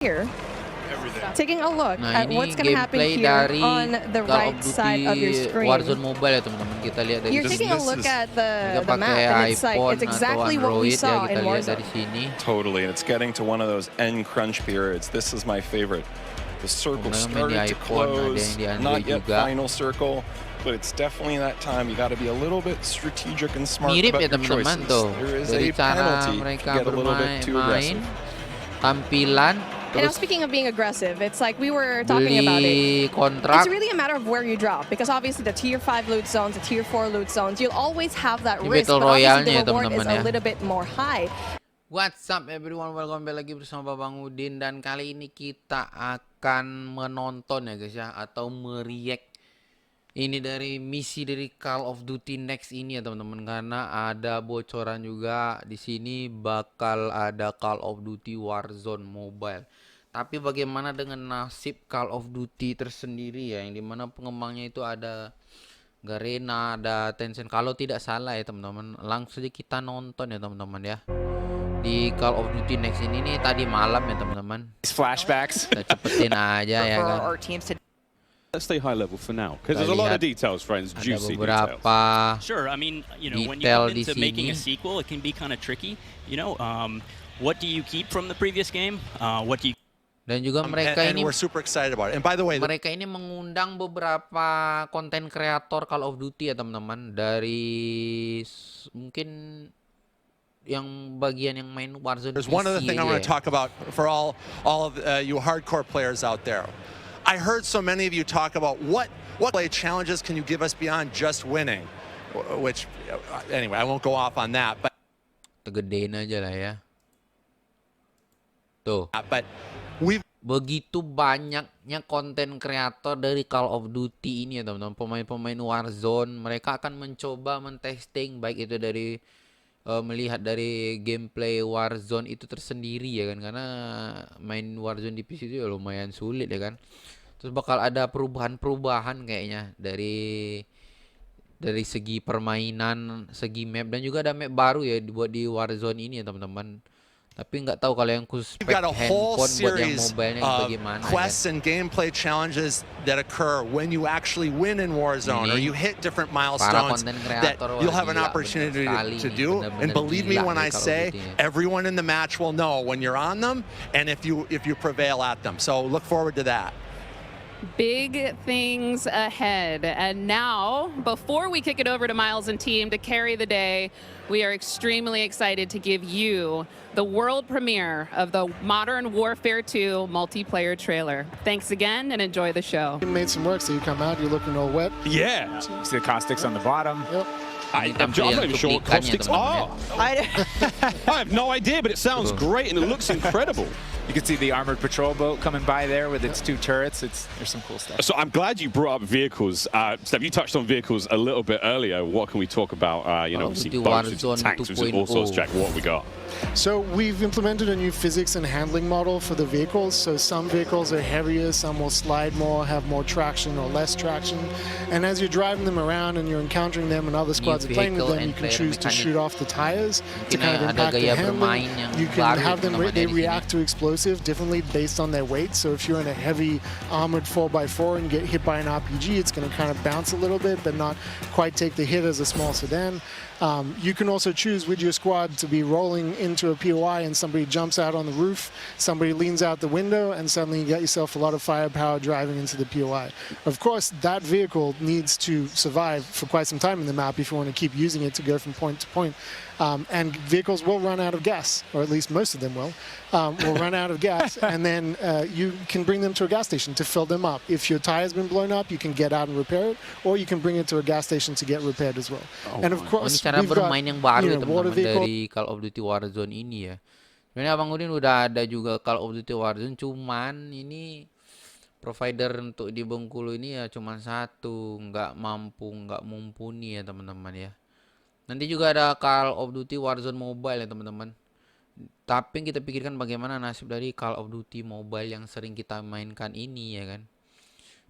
here, taking a look Nah, at ini what's going to happen gameplay here dari on the Call right of side of your Duty screen. Warzone Mobile ya teman-teman. Kita lihat dari You're sini. taking a look at the Mereka map pakai and it's like iPhone it's exactly atau what we Android ya, saw kita in lihat Warzone. dari sini. Totally, and it's getting to one of those end crunch periods. This is my favorite. The circle started to close, not yet final circle, but it's definitely that time. You got to be a little bit strategic and smart Mirip about ya your teman-teman choices. tuh. There is Dari a cara penalty to mereka get a little bit too bermain, aggressive. tampilan, And now terus speaking of being aggressive, it's like we were talking about beli it. kontrak. It's really a matter of where you drop, because obviously the tier 5 loot zones, the tier 4 loot zones, you'll always have that Ini risk, battle but obviously royale-nya ya, the reward is teman-teman a ya. little bit more high. What's up everyone, welcome back lagi bersama Abang Udiin. Dan kali ini kita akan menonton ya guys ya, atau mereact ini dari misi dari Call of Duty Next ini ya teman-teman. Karena ada bocoran juga di sini bakal ada Call of Duty Warzone Mobile. Tapi bagaimana dengan nasib Call of Duty tersendiri ya, yang dimana pengembangnya itu ada Garena, ada Tencent kalau tidak salah ya teman-teman. Langsung aja kita nonton ya teman-teman ya. Di Call of Duty Next ini nih tadi malam ya teman-teman. Flashbacks. Kita cepetin aja ya kan. Let's stay high level for now, because there's a lot of details, friends. Ada Juicy beberapa details. Sure, I mean, you know, when you detail come di into making a sini. sequel, it can be kind of tricky. You know, what do you keep from the previous game? What do you Dan juga mereka and ini we're super excited about it. And by the way, mereka ini mengundang beberapa konten kreator Call of Duty ya teman-teman, dari mungkin yang bagian yang main Warzone there's one other PC thing I aja want to ya. talk about for all of you hardcore players out there. I heard so many of you talk about what play challenges can you give us beyond just winning, which anyway I won't go off on that, but Tegedein aja lah ya. Tuh. we've Begitu banyaknya konten kreator dari Call of Duty ini ya teman-teman, pemain-pemain Warzone, mereka akan mencoba mentesting baik itu dari melihat dari gameplay Warzone itu tersendiri ya kan, karena main Warzone di PC itu ya lumayan sulit ya kan. Terus bakal ada perubahan-perubahan kayaknya dari segi permainan, segi map, dan juga ada map baru ya dibuat di Warzone ini ya teman-teman. Tapi nggak tahu kalau yang khusus We've got a whole handphone buat yang series mobile-nya of bagaimana quests ya. and gameplay challenges that occur when you actually win in Warzone or you hit different milestones konten that kreator you'll have an gila, opportunity bener sekali to nih, do. bener-bener And believe me gila when nih I Call of say Duty ya. everyone in the match will know when you're on them and if you prevail at them. So look forward to that. Big things ahead. And now, before we kick it over to Miles and team to carry the day, we are extremely excited to give you the world premiere of the Modern Warfare 2 multiplayer trailer. Thanks again and enjoy the show. You made some work, so you come out, you're looking all wet. Yeah. See the caustics on the bottom. Yep. Ini I'm not even sure what cuplikannya, caustics teman-teman ya. are. I have no idea, but it sounds great and it looks incredible. You can see the armored patrol boat coming by there with its two turrets. There's some cool stuff. So I'm glad you brought up vehicles. Steph, you touched on vehicles a little bit earlier. What can we talk about? You know, obviously boats, Warzone tanks, all sorts. Jack, what have we got? So we've implemented a new physics and handling model for the vehicles. So some vehicles are heavier, some will slide more, have more traction or less traction. And as you're driving them around and you're encountering them and other squads are playing with them, you can choose to shoot off the tires to kind of impact the handling. You can have them, they react to explosive differently based on their weight. So if you're in a heavy armored 4x4 and you get hit by an RPG, it's going to kind of bounce a little bit, but not quite take the hit as a small sedan. You can also choose with your squad to be rolling into a POI and somebody jumps out on the roof, somebody leans out the window, and suddenly you get yourself a lot of firepower driving into the POI. Of course, that vehicle needs to survive for quite some time in the map if you want to keep using it to go from point to point. And vehicles will run out of gas, or at least most of them will run out of gas, and then you can bring them to a gas station to fill them up. If your tire's been blown up, you can get out and repair it, or you can bring it to a gas station to get repaired as well. And of course, Ini cara we've got, bermain yang baru ya water teman-teman vehicle. dari Call of Duty Warzone ini ya. Sebenarnya Abang Udin udah ada juga Call of Duty Warzone, cuman ini provider untuk di Bengkulu ini ya cuman satu, nggak mumpuni ya teman-teman ya. Nanti juga ada Call of Duty Warzone Mobile ya teman-teman. Tapi yang kita pikirkan bagaimana nasib dari Call of Duty Mobile yang sering kita mainkan ini ya kan.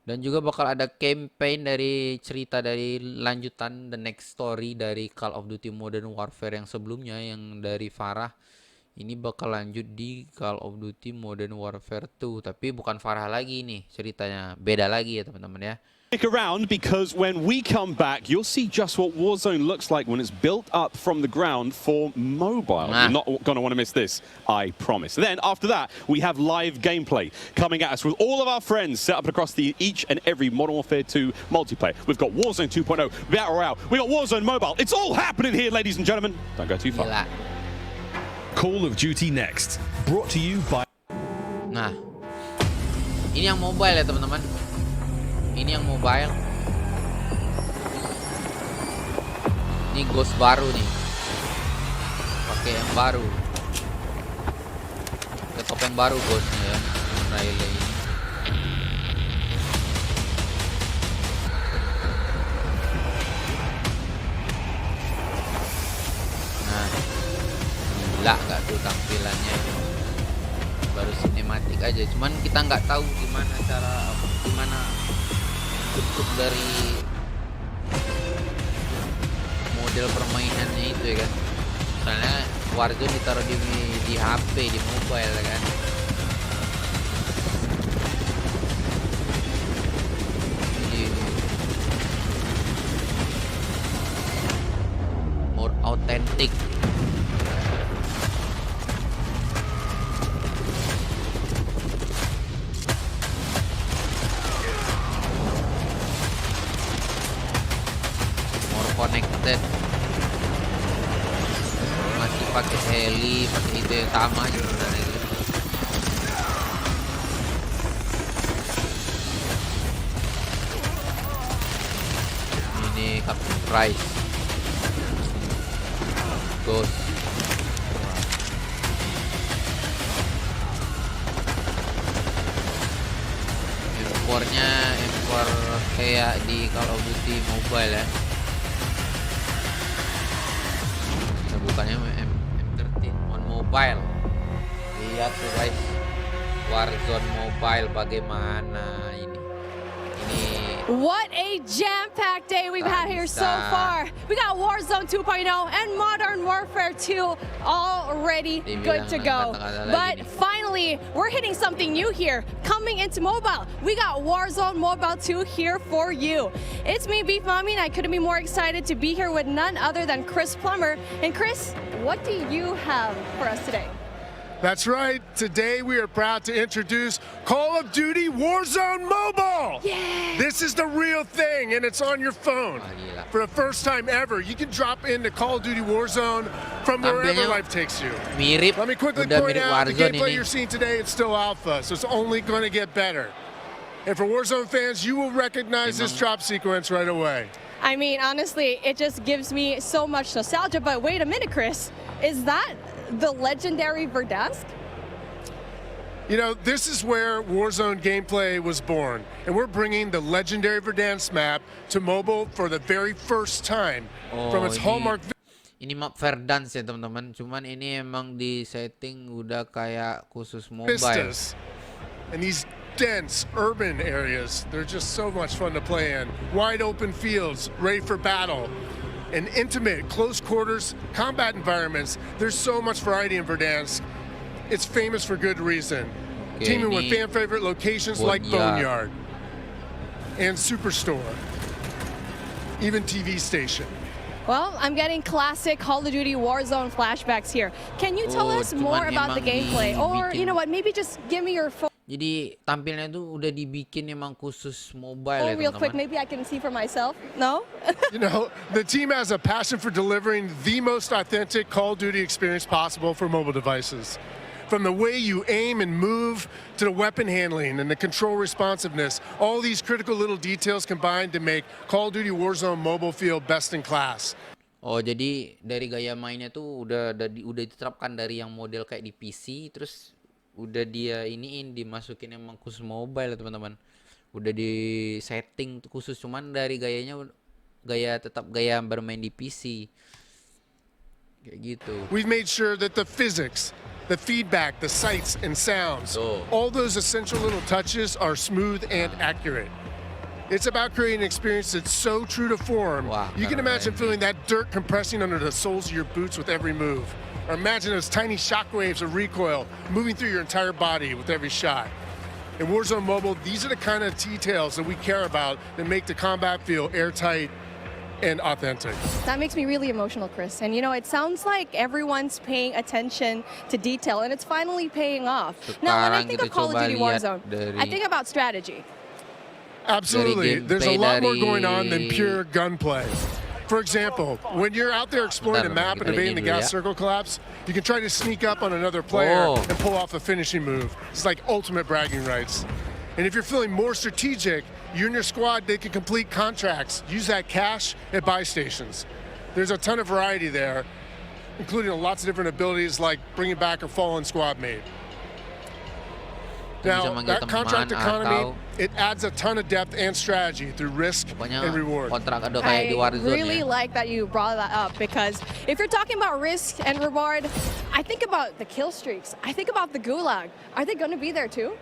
Dan juga bakal ada campaign dari cerita dari lanjutan the next story dari Call of Duty Modern Warfare yang sebelumnya, yang dari Farah, Ini bakal lanjut di Call of Duty Modern Warfare 2, tapi bukan Farah lagi nih ceritanya, beda lagi ya teman-teman ya. Stick around because when we come back, you'll see just what Warzone looks like when it's built up from the ground for mobile. You're not going to want to miss this, I promise. Then after that, we have live gameplay coming at us with all of our friends set up across each and every Modern Warfare 2 multiplayer. We've got Warzone 2.0, Battle Royale, we've got Warzone Mobile. It's all happening here, ladies and gentlemen. Don't go too far. Gila. Call of Duty next, brought to you by... Nah, ini yang mobile ya teman-teman. Ini yang mobile. Ini ghost baru nih. Pakai yang baru. Pakai topeng baru ghostnya ya. Riley ini. Nah, gila gak tuh tampilannya? Baru sinematik aja. Cuman kita nggak tahu gimana bentuk dari model permainannya itu ya kan. Soalnya Warzone ditaruh di HP, di mobile ya kan. Ini more authentic. Connected, masih pakai heli, pakai itu yang sama aja sebenarnya gitu. Ini Captain Price, Ghost. Impornya impor kayak di Call of Duty Mobile ya. Bukannya M13 on mobile. Lihat tuh guys, Warzone Mobile bagaimana ini. What a jam-packed day we've had here so far. We got Warzone 2.0 and Modern Warfare 2 already good to go. But finally, we're hitting something new here. Coming into mobile, we got Warzone Mobile 2 here for you. It's me, Beef Mommy, and I couldn't be more excited to be here with none other than Chris Plummer. And Chris, what do you have for us today? That's right. Today we are proud to introduce Call of Duty Warzone Mobile. Yeah. This is the real thing, and it's on your phone. For the first time ever, you can drop into Call of Duty Warzone from wherever life takes you. Mirip, Let me quickly point out the gameplay you're seeing today, it's still alpha, so it's only going to get better. And for Warzone fans, you will recognize this drop sequence right away. I mean, honestly, it just gives me so much nostalgia. But wait a minute, Chris. Is that the legendary Verdansk? You know, this is where Warzone gameplay was born, and we're bringing the legendary Verdansk map to mobile for the very first time from its hallmark. Ini map Verdansk ya teman-teman, cuman ini emang di setting udah kayak khusus mobile. Vistas. And these dense urban areas, they're just so much fun to play in. Wide open fields, ready for battle. And intimate, close quarters, combat environments. There's so much variety in Verdansk. It's famous for good reason. Teaming with fan favorite locations like Boneyard and Superstore, even TV station. Well, I'm getting classic Call of Duty Warzone flashbacks here. Can you tell us more about the gameplay? Or, you know what, maybe just give me your phone. Jadi tampilnya tuh udah dibikin emang khusus mobile ya real teman-teman. quick, maybe I can see for myself. No? You know, the team has a passion for delivering the most authentic Call of Duty experience possible for mobile devices. From the way you aim and move to the weapon handling and the control responsiveness, all these critical little details combined to make Call of Duty Warzone Mobile feel best in class. Oh, jadi dari gaya mainnya tuh udah diterapkan dari yang model kayak di PC, terus udah dia dimasukin emang khusus mobile teman-teman. Udah di setting khusus, cuman dari gayanya tetap gaya bermain di PC. Kayak gitu. We've made sure that the physics, the feedback, the sights and sounds, all those essential little touches are smooth and accurate. It's about creating an experience that's so true to form. You can imagine feeling that dirt compressing under the soles of your boots with every move. or imagine those tiny shockwaves of recoil moving through your entire body with every shot. In Warzone Mobile, these are the kind of details that we care about that make the combat feel airtight and authentic. That makes me really emotional, Chris. And you know, it sounds like everyone's paying attention to detail, and it's finally paying off. Now, when I think of Call of Duty Warzone, I think about strategy. Absolutely. There's a lot more going on than pure gunplay. For example, when you're out there exploring a map and evading the gas circle collapse, you can try to sneak up on another player and pull off a finishing move. It's like ultimate bragging rights. And if you're feeling more strategic, you and your squad, they can complete contracts, use that cash at buy stations. There's a ton of variety there, including lots of different abilities like bringing back a fallen squad mate. Now, that contract economy, it adds a ton of depth and strategy through risk and reward. I really like that you brought that up, because if you're talking about risk and reward, I think about the kill streaks. I think about the gulag. Are they going to be there too?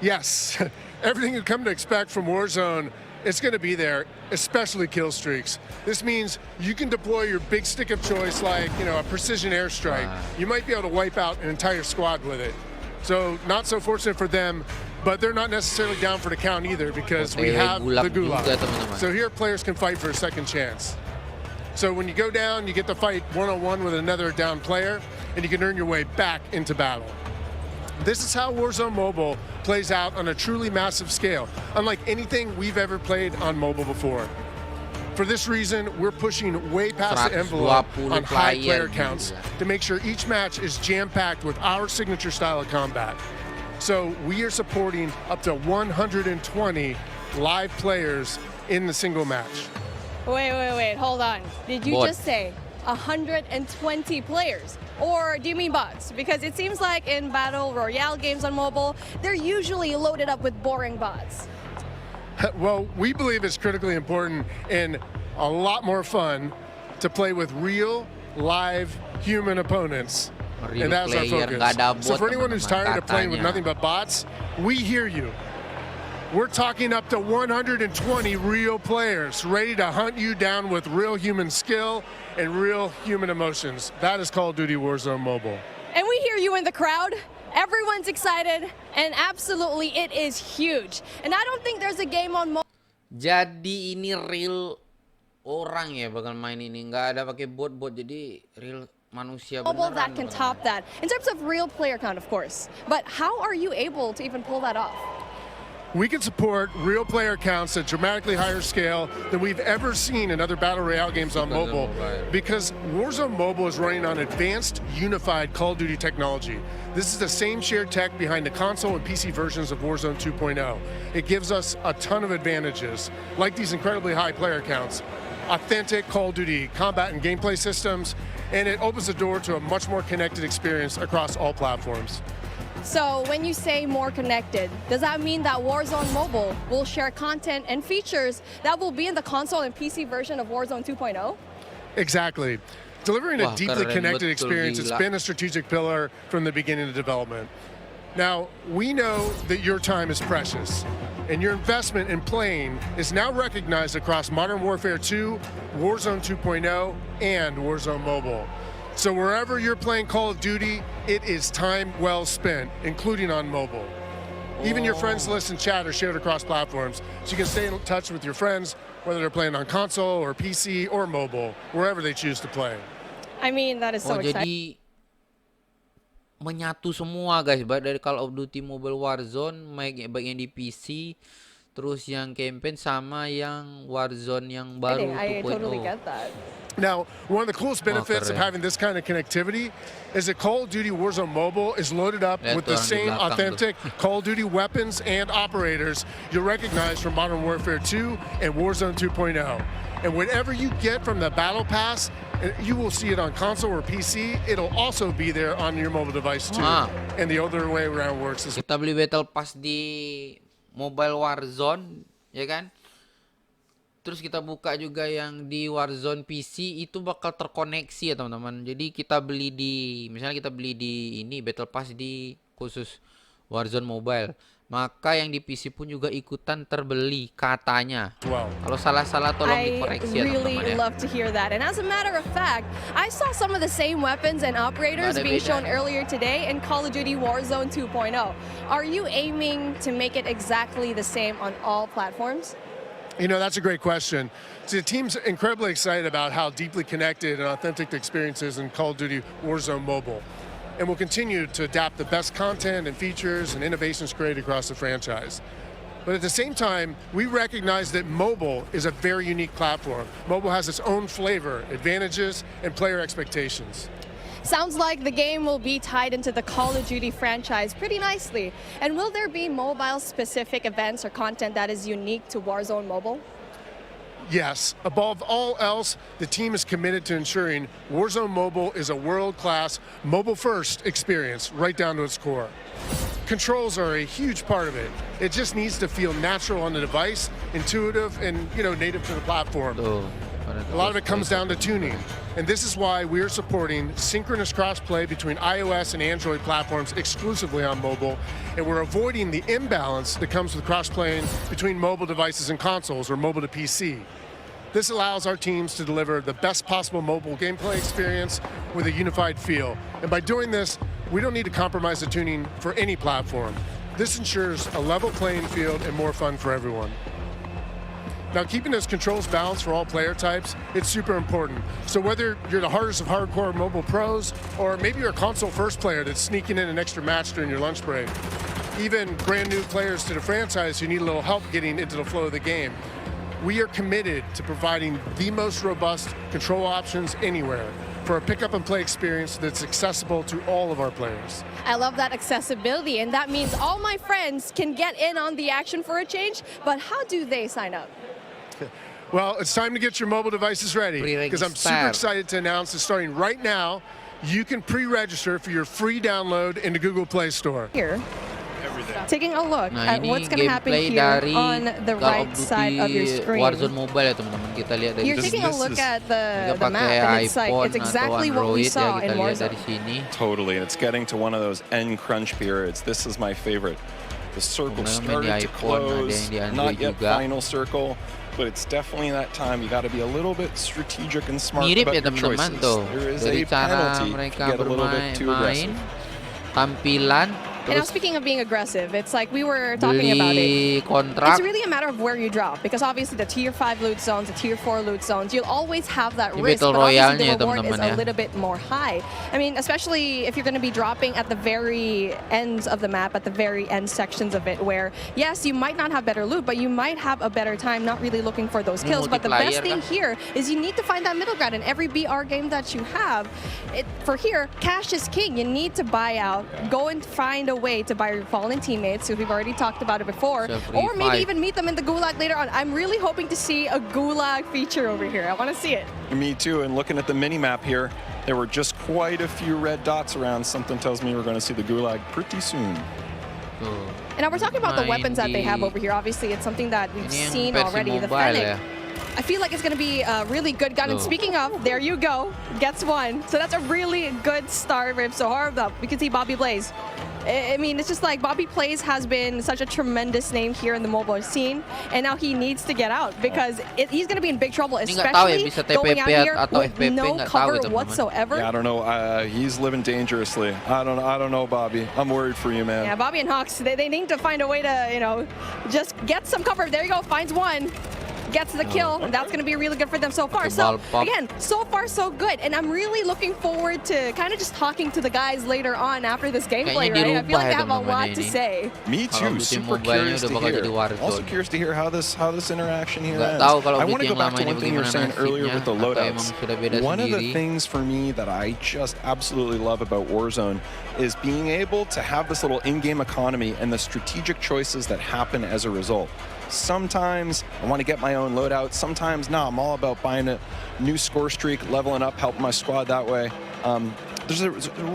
Yes. Everything you come to expect from Warzone, it's going to be there, especially kill streaks. This means you can deploy your big stick of choice like, you know, a precision airstrike. You might be able to wipe out an entire squad with it. So not so fortunate for them, but they're not necessarily down for the count either, because we have the gulag. So here players can fight for a second chance. So when you go down, you get to fight one-on-one with another down player, and you can earn your way back into battle. This is how Warzone Mobile plays out on a truly massive scale, unlike anything we've ever played on mobile before. For this reason, we're pushing way past the envelope on high player counts to make sure each match is jam-packed with our signature style of combat. So we are supporting up to 120 live players in the single match. Wait, hold on. Did you just say 120 players? Or do you mean bots? Because it seems like in Battle Royale games on mobile, they're usually loaded up with boring bots. Well, we believe it's critically important and a lot more fun to play with real, live, human opponents. And that's our focus. So for anyone who's tired of playing with nothing but bots, we hear you. We're talking up to 120 real players ready to hunt you down with real human skill and real human emotions. That is Call of Duty Warzone Mobile. And we hear you in the crowd. Everyone's excited, and absolutely it is huge. And I don't think there's a game on mobile. Jadi ini real orang ya bakal main ini, nggak ada pakai bot-bot, jadi real manusia beneran. That can top that in terms of real player count, of course. But how are you able to even pull that off? We can support real player counts at dramatically higher scale than we've ever seen in other Battle Royale games on mobile, because Warzone Mobile is running on advanced, unified Call of Duty technology. This is the same shared tech behind the console and PC versions of Warzone 2.0. It gives us a ton of advantages, like these incredibly high player counts, authentic Call of Duty combat and gameplay systems, and it opens the door to a much more connected experience across all platforms. So when you say more connected, does that mean that Warzone Mobile will share content and features that will be in the console and PC version of Warzone 2.0? Exactly. Delivering a deeply connected experience has been a strategic pillar from the beginning of development. Now, we know that your time is precious, and your investment in playing is now recognized across Modern Warfare 2, Warzone 2.0, and Warzone Mobile. So wherever you're playing Call of Duty, it is time well spent, including on mobile. Even your friends list and chat are shared across platforms, so you can stay in touch with your friends, whether they're playing on console or PC or mobile, wherever they choose to play. I mean, that is so exciting. Jadi menyatu semua guys, baik dari Call of Duty Mobile Warzone, baik yang di PC, terus yang campaign sama yang Warzone yang baru 2.0. I totally get that. Now, one of the coolest benefits of having this kind of connectivity is that Call of Duty Warzone Mobile is loaded up with the same authentic Call of Duty weapons and operators you'll recognize from Modern Warfare 2 and Warzone 2.0. And whatever you get from the Battle Pass, you will see it on console or PC. It'll also be there on your mobile device too. And the other way around works as well. Kita beli Battle Pass di Mobile Warzone, ya kan? Terus kita buka juga yang di Warzone PC, itu bakal terkoneksi ya teman-teman. Jadi kita beli di, misalnya kita beli di ini Battle Pass di khusus Warzone Mobile. maka yang di PC pun juga ikutan terbeli katanya. Wow. Kalau salah-salah tolong dikoreksi ya really teman-teman ya. love to hear that. And as a matter of fact, I saw some of the same weapons and operators being shown earlier today in Call of Duty Warzone 2.0. Are you aiming to make it exactly the same on all platforms? You know, that's a great question. So the team's incredibly excited about how deeply connected and authentic the experience is in Call of Duty Warzone Mobile. And we'll continue to adapt the best content and features and innovations created across the franchise. But at the same time, we recognize that mobile is a very unique platform. Mobile has its own flavor, advantages, and player expectations. Sounds like the game will be tied into the Call of Duty franchise pretty nicely. And will there be mobile-specific events or content that is unique to Warzone Mobile? Yes, above all else, the team is committed to ensuring Warzone Mobile is a world-class, mobile-first experience right down to its core. Controls are a huge part of it. It just needs to feel natural on the device, intuitive, and native to the platform. A lot of it comes down to tuning, and this is why we're supporting synchronous crossplay between iOS and Android platforms exclusively on mobile, and we're avoiding the imbalance that comes with crossplaying between mobile devices and consoles or mobile to PC. This allows our teams to deliver the best possible mobile gameplay experience with a unified feel. And by doing this, we don't need to compromise the tuning for any platform. This ensures a level playing field and more fun for everyone. Now, keeping those controls balanced for all player types, it's super important. So whether you're the hardest of hardcore mobile pros, or maybe you're a console-first player that's sneaking in an extra match during your lunch break, even brand new players to the franchise who need a little help getting into the flow of the game, we are committed to providing the most robust control options anywhere for a pick-up-and-play experience that's accessible to all of our players. I love that accessibility, and that means all my friends can get in on the action for a change, but how do they sign up? Well, it's time to get your mobile devices ready, because I'm super excited to announce that starting right now, you can pre-register for your free download in the Google Play Store. Here, taking a look at what's going to happen here on the right side of your screen. Warzone Mobile ya teman-teman, kita lihat dari You're taking a look at the map, and it's like it's exactly what we saw in Warzone. Totally, and it's getting to one of those end crunch periods. This is my favorite. The circle started to close, not yet final circle, but it's definitely that time. You got to be a little bit strategic and smart about your choices. There is a penalty if you get a little bit too aggressive. Tampilan. And now speaking of being aggressive, it's like we were talking about it. It's really a matter of where you drop, because obviously the tier 5 loot zones, the tier 4 loot zones, you'll always have that risk, but obviously the reward is a little bit more high. I mean, especially if you're going to be dropping at the very ends of the map, at the very end sections of it, where yes, you might not have better loot, but you might have a better time not really looking for those kills. But the best thing here is you need to find that middle ground in every BR game that you have. For here, cash is king. You need to buy out, go and find a way to buy your fallen teammates, who we've already talked about it before, or maybe even meet them in the gulag later on. I'm really hoping to see a gulag feature over here. I want to see it. Me too, and looking at the mini-map here, there were just quite a few red dots around. Something tells me we're going to see the gulag pretty soon. And now we're talking about the weapons that they have over here. Obviously, it's something that we've seen already, the Fennec. I feel like it's going to be a really good gun. And speaking of, there you go, gets one. So that's a really good start, Rip. So hard up. We can see Bobby Blaze. I mean, it's just like Bobby Blaze has been such a tremendous name here in the mobile scene, and now he needs to get out, because he's going to be in big trouble, especially going out here with no cover whatsoever. Yeah, I don't know. He's living dangerously. I don't know, Bobby. I'm worried for you, man. Yeah, Bobby and Hawks, they need to find a way to, just get some cover. There you go, finds one. Gets the kill, and that's going to be really good for them so far. So, again, so far so good. And I'm really looking forward to kind of just talking to the guys later on after this gameplay, right? I feel like they have a lot to say. Me too, super curious to hear. Also curious to hear how this interaction here ends. I want to go back to one thing you were saying earlier with the loadouts. One of the things for me that I just absolutely love about Warzone is being able to have this little in-game economy and the strategic choices that happen as a result. Sometimes I want to get my own loadout. Sometimes, no, I'm all about buying a new score streak, leveling up, helping my squad that way. There's a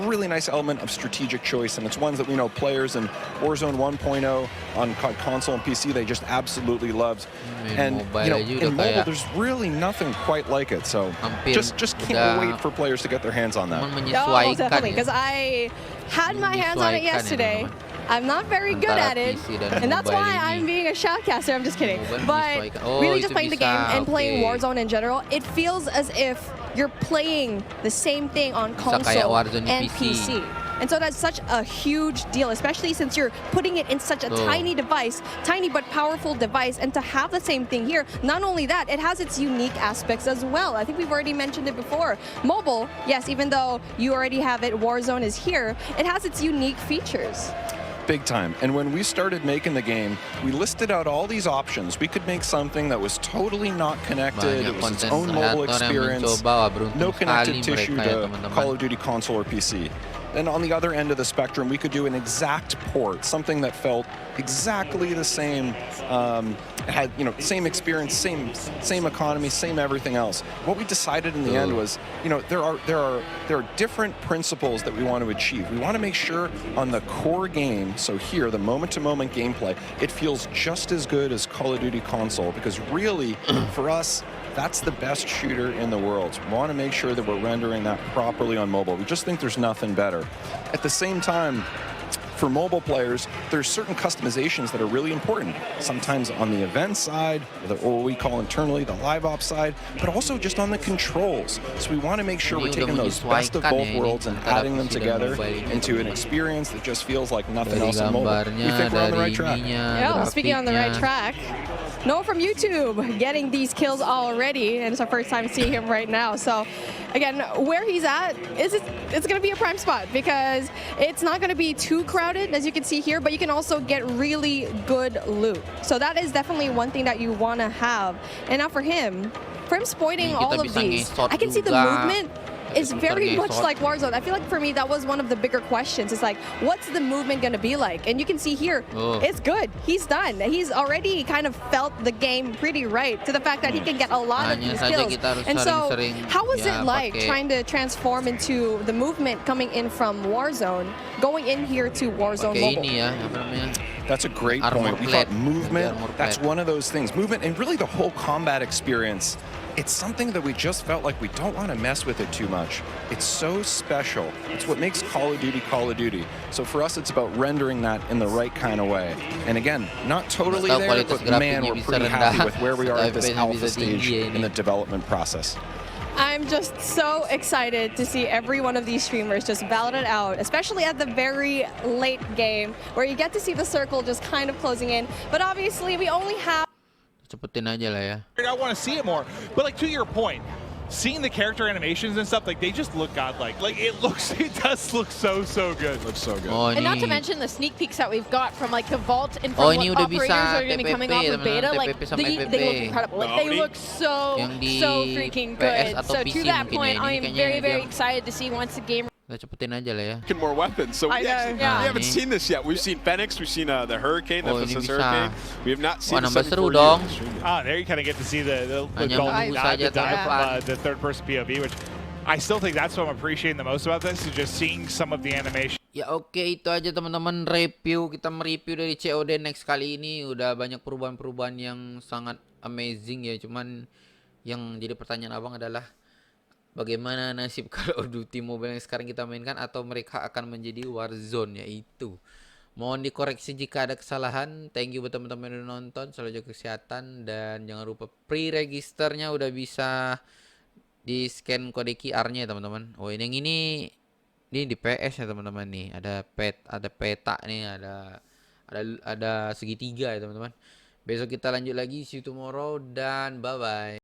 really nice element of strategic choice, and it's ones that we know players in Warzone 1.0 on console and PC, they just absolutely loved. And in mobile, there's really nothing quite like it. So just can't wait for players to get their hands on that. Oh, definitely, because I had my hands on it yesterday. I'm not very good antara at it, PC dan and that's mobile why ini. I'm being a shoutcaster. I'm just kidding. Mobile But menyesuaikan. Oh, really itu just playing the bisa, game and playing oke. Warzone in general, it feels as if you're playing the same thing on Bisa kayak console Warzone di and PC. And so that's such a huge deal, especially since you're putting it in such a tiny device, tiny but powerful device, and to have the same thing here. Not only that, it has its unique aspects as well. I think we've already mentioned it before. Mobile, yes, even though you already have it, Warzone is here, it has its unique features. Big time. And when we started making the game, we listed out all these options. We could make something that was totally not connected. It was its own mobile experience, no connective tissue to Call of Duty console or PC. Then on the other end of the spectrum, we could do an exact port, something that felt exactly the same, had same experience, same economy, same everything else. What we decided in the end was, there are different principles that we want to achieve. We want to make sure on the core game, so here the moment-to-moment gameplay, it feels just as good as Call of Duty console, because really for us, that's the best shooter in the world. So we want to make sure that we're rendering that properly on mobile. We just think there's nothing better. At the same time, for mobile players, there's certain customizations that are really important. Sometimes on the event side, or what we call internally the live ops side, but also just on the controls. So we want to make sure we're taking those best of both worlds and adding them together into an experience that just feels like nothing else on mobile. We think we're on the right track. Yeah, speaking on the right track. Noah from YouTube getting these kills already, and it's our first time seeing him right now. So again, where he's at, it's going to be a prime spot because it's not going to be too crowded, as you can see here, but you can also get really good loot. So that is definitely one thing that you want to have. And now for him spoiting all of these, I can see the movement is very much like Warzone. I feel like for me, that was one of the bigger questions. It's like, what's the movement going to be like? And you can see here, it's good. He's done. He's already kind of felt the game pretty right to the fact that he can get a lot of these kills. And so, how was it like trying to transform into the movement coming in from Warzone, going in here to Warzone Mobile? That's a great point. We thought movement, that's one of those things. Movement and really the whole combat experience. It's something that we just felt like we don't want to mess with it too much. It's so special. It's what makes Call of Duty Call of Duty. So for us, it's about rendering that in the right kind of way. And again, not totally there, but man, we're pretty happy with where we are at this alpha stage in the development process. I'm just so excited to see every one of these streamers just battle it out, especially at the very late game, where you get to see the circle just kind of closing in. But obviously, we only have... Cepetin aja lah ya. I want to see it more. But like to your point, seeing the character animations and stuff, like they just look godlike. Like it does look so good. It looks so good. And not to mention the sneak peeks that we've got from like the vault and from what operators are going to be coming off of beta. Like they look incredible. Like they look so freaking good. So to that point, I am very excited to see once the game. Cepetin aja lah ya. More weapons. So we haven't seen this yet. We've seen Phoenix, we've seen the Hurricane, the Emphasis Hurricane. We have not seen the seru dong. There you kind of get to see the third-person POV, which I still think that's what I'm appreciating the most about this, is just seeing some of the animation. Ya oke, itu aja teman-teman review. Kita mereview dari COD Next kali ini. Udah banyak perubahan-perubahan yang sangat amazing ya. Cuman yang jadi pertanyaan abang adalah bagaimana nasib Call of Duty Mobile yang sekarang kita mainkan, atau mereka akan menjadi Warzone, yaitu mohon dikoreksi jika ada kesalahan. Thank you buat teman-teman yang udah nonton, selalu jaga kesehatan, dan jangan lupa pre-registernya udah bisa di scan kode QR-nya ya teman-teman. Oh ini yang ini di PS ya teman-teman nih, ada peta nih, ada segitiga ya teman-teman. Besok kita lanjut lagi, see you tomorrow, dan bye bye.